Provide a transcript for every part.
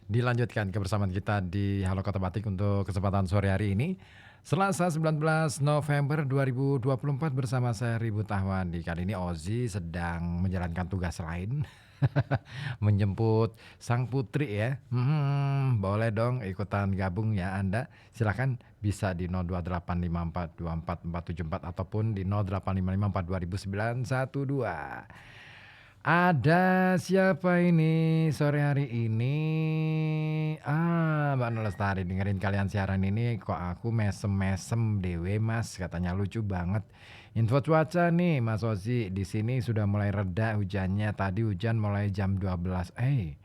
Dilanjutkan kebersamaan kita di Halo Kota Batik untuk kesempatan sore hari ini. Selasa 19 November 2024 bersama saya Ribu Tahwandi. Kali ini Ozi sedang menjalankan tugas lain. Menjemput sang putri ya. Boleh dong ikutan gabung ya Anda. Silakan bisa di 0285424474 ataupun di 0855420912. Ada siapa ini sore hari ini? Mbak Nur Lestari, dengerin kalian siaran ini kok aku mesem-mesem dewe Mas, katanya lucu banget. Info cuaca nih Mas Ozi, di sini sudah mulai reda hujannya. Tadi hujan mulai jam 12.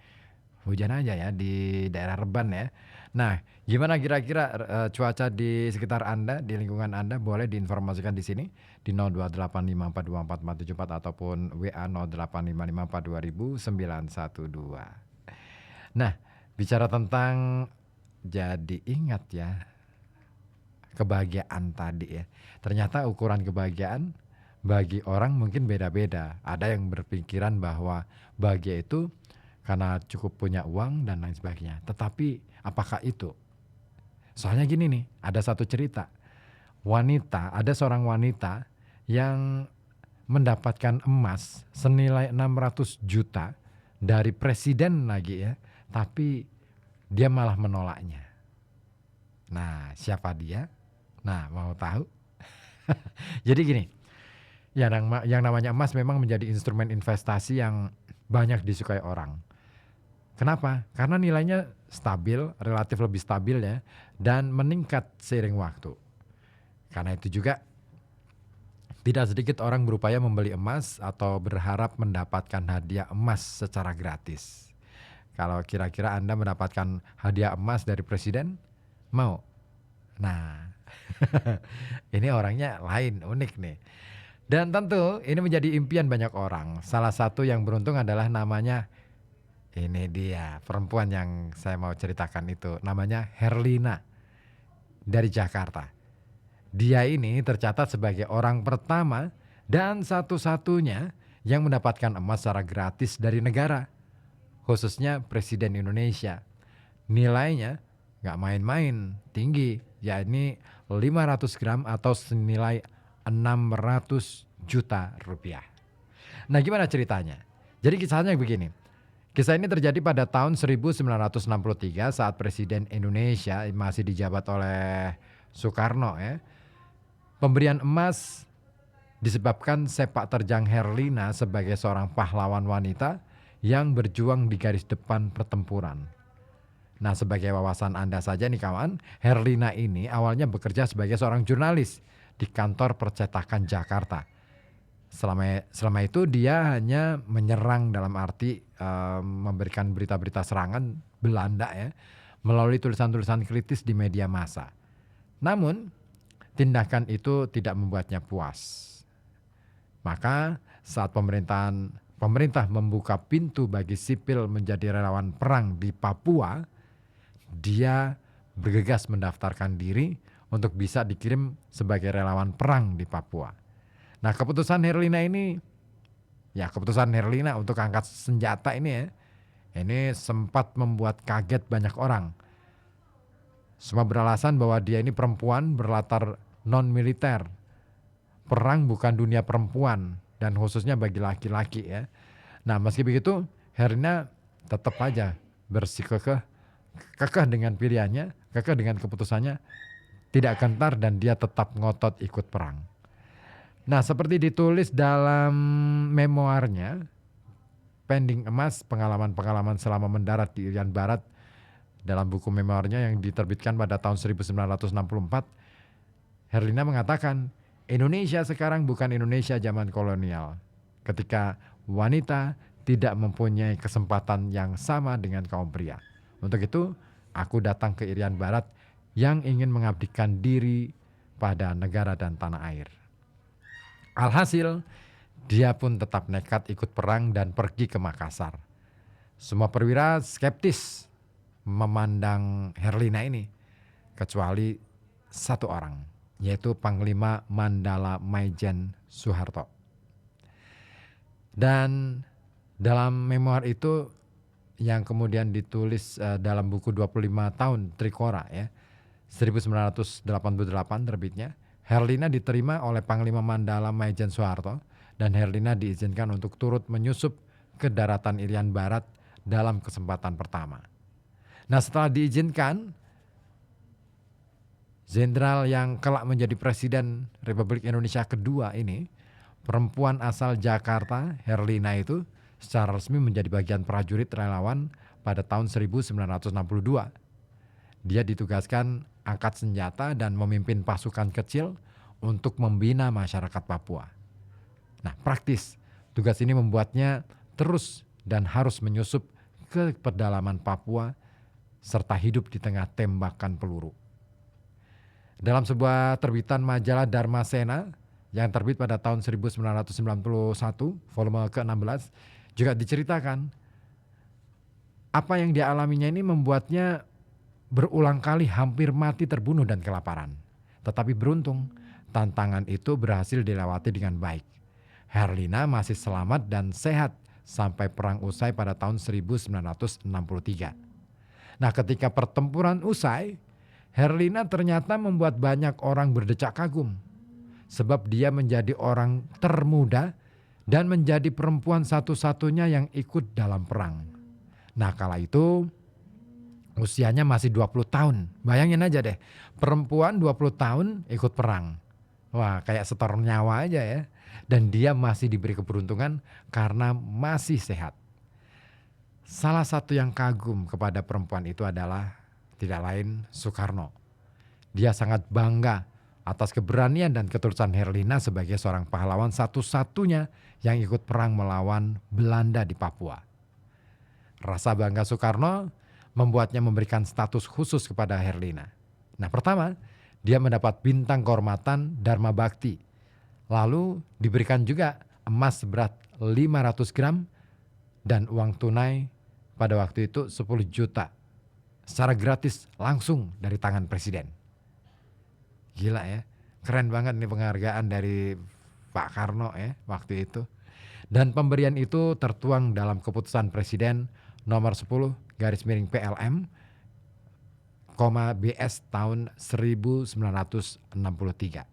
Hujan aja ya di daerah Reban ya. Nah, gimana kira-kira cuaca di sekitar Anda, di lingkungan Anda? Boleh diinformasikan di sini di 0285424474 ataupun WA 0855420912. Nah, bicara tentang jadi ingat ya kebahagiaan tadi ya. Ternyata ukuran kebahagiaan bagi orang mungkin beda-beda. Ada yang berpikiran bahwa bahagia itu karena cukup punya uang dan lain sebagainya. Tetapi apakah itu? Soalnya gini nih, ada satu cerita. Ada seorang wanita yang mendapatkan emas senilai 600 juta dari presiden lagi ya. Tapi dia malah menolaknya. Nah, siapa dia? Nah, mau tahu? Jadi gini, yang namanya emas memang menjadi instrumen investasi yang banyak disukai orang. Kenapa? Karena nilainya stabil, relatif lebih stabil ya, dan meningkat seiring waktu. Karena itu juga tidak sedikit orang berupaya membeli emas atau berharap mendapatkan hadiah emas secara gratis. Kalau kira-kira Anda mendapatkan hadiah emas dari presiden, mau? Nah, ini orangnya lain, unik nih. Dan tentu ini menjadi impian banyak orang. Salah satu yang beruntung adalah namanya, ini dia perempuan yang saya mau ceritakan itu. Namanya Herlina dari Jakarta. Dia ini tercatat sebagai orang pertama dan satu-satunya yang mendapatkan emas secara gratis dari negara. Khususnya Presiden Indonesia. Nilainya nggak main-main, tinggi. Yakni 500 gram atau senilai 600 juta rupiah. Nah, gimana ceritanya? Jadi kisahnya begini. Kisah ini terjadi pada tahun 1963 saat Presiden Indonesia masih dijabat oleh Soekarno ya. Pemberian emas disebabkan sepak terjang Herlina sebagai seorang pahlawan wanita yang berjuang di garis depan pertempuran. Nah, sebagai wawasan Anda saja nih kawan, Herlina ini awalnya bekerja sebagai seorang jurnalis di kantor percetakan Jakarta. Selama itu dia hanya menyerang dalam arti memberikan berita-berita serangan Belanda ya melalui tulisan-tulisan kritis di media massa. Namun tindakan itu tidak membuatnya puas. Maka saat pemerintah membuka pintu bagi sipil menjadi relawan perang di Papua, dia bergegas mendaftarkan diri untuk bisa dikirim sebagai relawan perang di Papua. Nah, keputusan Herlina untuk angkat senjata ini ya, ini sempat membuat kaget banyak orang. Semua beralasan bahwa dia ini perempuan berlatar non-militer. Perang bukan dunia perempuan dan khususnya bagi laki-laki ya. Nah, meski begitu, Herlina tetap aja kekeh dengan pilihannya, kekeh dengan keputusannya, tidak gentar dan dia tetap ngotot ikut perang. Nah, seperti ditulis dalam memoarnya, Pending Emas, pengalaman-pengalaman selama mendarat di Irian Barat, dalam buku memoarnya yang diterbitkan pada tahun 1964, Herlina mengatakan, Indonesia sekarang bukan Indonesia zaman kolonial, ketika wanita tidak mempunyai kesempatan yang sama dengan kaum pria. Untuk itu, aku datang ke Irian Barat yang ingin mengabdikan diri pada negara dan tanah air. Alhasil, dia pun tetap nekat ikut perang dan pergi ke Makassar. Semua perwira skeptis memandang Herlina ini, kecuali satu orang, yaitu Panglima Mandala Maijen Soeharto. Dan dalam memoir itu yang kemudian ditulis dalam buku 25 tahun Trikora ya, 1988 terbitnya. Herlina diterima oleh Panglima Mandala Maijen Soeharto dan Herlina diizinkan untuk turut menyusup ke daratan Irian Barat dalam kesempatan pertama. Nah, setelah diizinkan, jenderal yang kelak menjadi Presiden Republik Indonesia kedua ini, perempuan asal Jakarta, Herlina itu secara resmi menjadi bagian prajurit relawan pada tahun 1962. Dia ditugaskan angkat senjata dan memimpin pasukan kecil untuk membina masyarakat Papua. Nah, praktis, tugas ini membuatnya terus dan harus menyusup ke pedalaman Papua serta hidup di tengah tembakan peluru. Dalam sebuah terbitan majalah Dharma Sena yang terbit pada tahun 1991, volume ke-16, juga diceritakan apa yang dialaminya ini membuatnya berulang kali hampir mati terbunuh dan kelaparan. Tetapi beruntung, tantangan itu berhasil dilewati dengan baik. Herlina masih selamat dan sehat sampai perang usai pada tahun 1963. Nah, ketika pertempuran usai, Herlina ternyata membuat banyak orang berdecak kagum. Sebab dia menjadi orang termuda dan menjadi perempuan satu-satunya yang ikut dalam perang. Nah, kala itu usianya masih 20 tahun. Bayangin aja deh, perempuan 20 tahun ikut perang. Wah, kayak setor nyawa aja ya. Dan dia masih diberi keberuntungan karena masih sehat. Salah satu yang kagum kepada perempuan itu adalah tidak lain Soekarno. Dia sangat bangga atas keberanian dan ketulusan Herlina sebagai seorang pahlawan satu-satunya yang ikut perang melawan Belanda di Papua. Rasa bangga Soekarno membuatnya memberikan status khusus kepada Herlina. Nah, pertama, dia mendapat bintang kehormatan Dharma Bakti. Lalu diberikan juga emas seberat 500 gram dan uang tunai pada waktu itu 10 juta. Secara gratis langsung dari tangan presiden. Gila ya, keren banget nih penghargaan dari Pak Karno ya waktu itu. Dan pemberian itu tertuang dalam keputusan Presiden nomor 10 garis miring PLM, BS tahun 1963.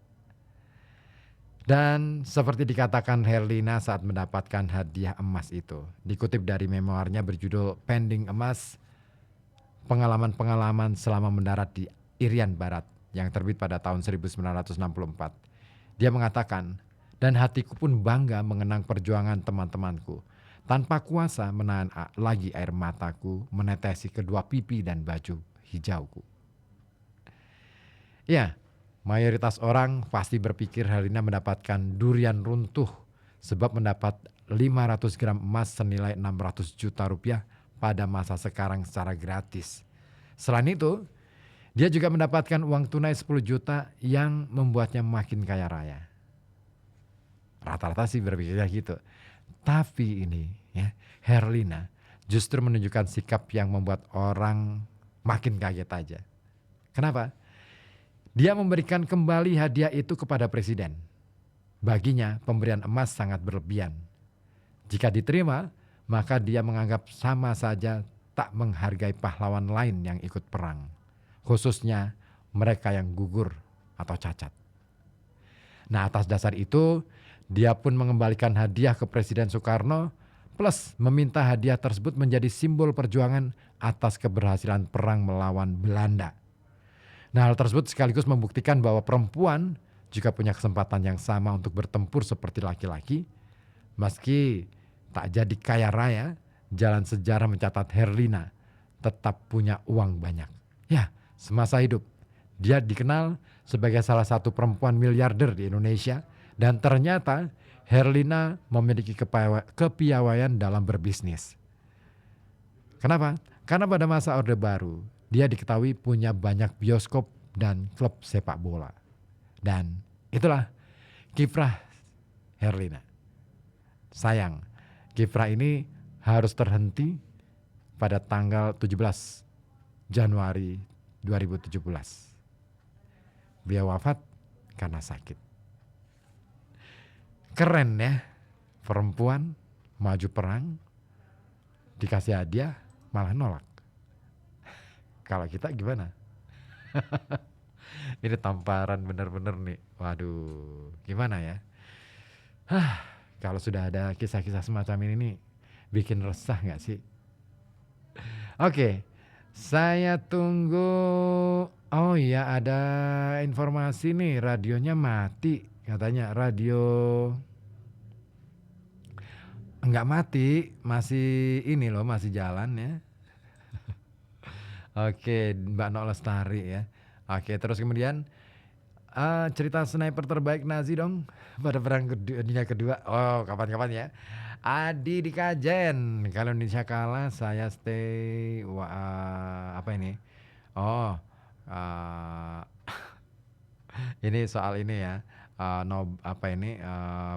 Dan seperti dikatakan Herlina saat mendapatkan hadiah emas itu, dikutip dari memoarnya berjudul Pending Emas, pengalaman-pengalaman selama mendarat di Irian Barat yang terbit pada tahun 1964. Dia mengatakan, dan hatiku pun bangga mengenang perjuangan teman-temanku. Tanpa kuasa menahan lagi air mataku menetesi kedua pipi dan baju hijauku. Ya, mayoritas orang pasti berpikir Herlina mendapatkan durian runtuh sebab mendapat 500 gram emas senilai 600 juta rupiah pada masa sekarang secara gratis. Selain itu, dia juga mendapatkan uang tunai 10 juta yang membuatnya makin kaya raya. Rata-rata sih berpikirnya gitu. Tapi ini ya, Herlina justru menunjukkan sikap yang membuat orang makin kaget aja. Kenapa? Dia memberikan kembali hadiah itu kepada presiden. Baginya pemberian emas sangat berlebihan. Jika diterima, maka dia menganggap sama saja tak menghargai pahlawan lain yang ikut perang. Khususnya mereka yang gugur atau cacat. Nah, atas dasar itu, dia pun mengembalikan hadiah ke Presiden Soekarno plus meminta hadiah tersebut menjadi simbol perjuangan atas keberhasilan perang melawan Belanda. Nah, hal tersebut sekaligus membuktikan bahwa perempuan juga punya kesempatan yang sama untuk bertempur seperti laki-laki. Meski tak jadi kaya raya, jalan sejarah mencatat Herlina tetap punya uang banyak. Ya, semasa hidup dia dikenal sebagai salah satu perempuan miliarder di Indonesia. Dan ternyata Herlina memiliki kepiawaian dalam berbisnis. Kenapa? Karena pada masa Orde Baru, dia diketahui punya banyak bioskop dan klub sepak bola. Dan itulah kiprah Herlina. Sayang, kiprah ini harus terhenti pada tanggal 17 Januari 2017. Beliau wafat karena sakit. Keren ya, perempuan maju perang, dikasih hadiah, malah nolak. Kalau kita gimana? Ini tamparan bener-bener nih. Waduh, gimana ya? Kalau sudah ada kisah-kisah semacam ini nih, bikin resah nggak sih? Oke, saya tunggu. Oh iya, ada informasi nih, radionya mati katanya. Radio nggak mati, masih ini loh, masih jalan ya. Oke, Mbak Nok Lestari ya. Oke, terus kemudian cerita sniper terbaik Nazi dong pada perang dunia kedua. Oh, kapan-kapan ya. Adi di Kajen. Kalau Indonesia kalah, saya stay. Apa ini? Oh, uh, ini soal ini ya. No, apa ini?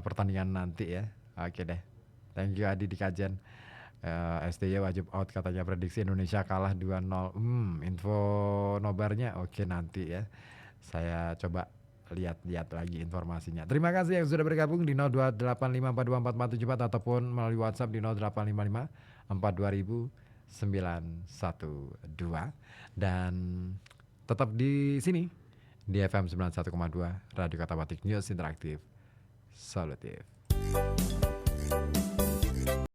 Pertandingan nanti ya. Oke deh. Thank you Adi di Kajen. STY wajib out katanya, prediksi Indonesia kalah 2-0. Info nobarnya oke nanti ya. Saya coba lihat-lihat lagi informasinya. Terima kasih yang sudah bergabung di 0285424474 ataupun melalui WhatsApp di 0855424912 dan tetap di sini di FM 91,2 Radio Kata Batik News Interaktif Solutif.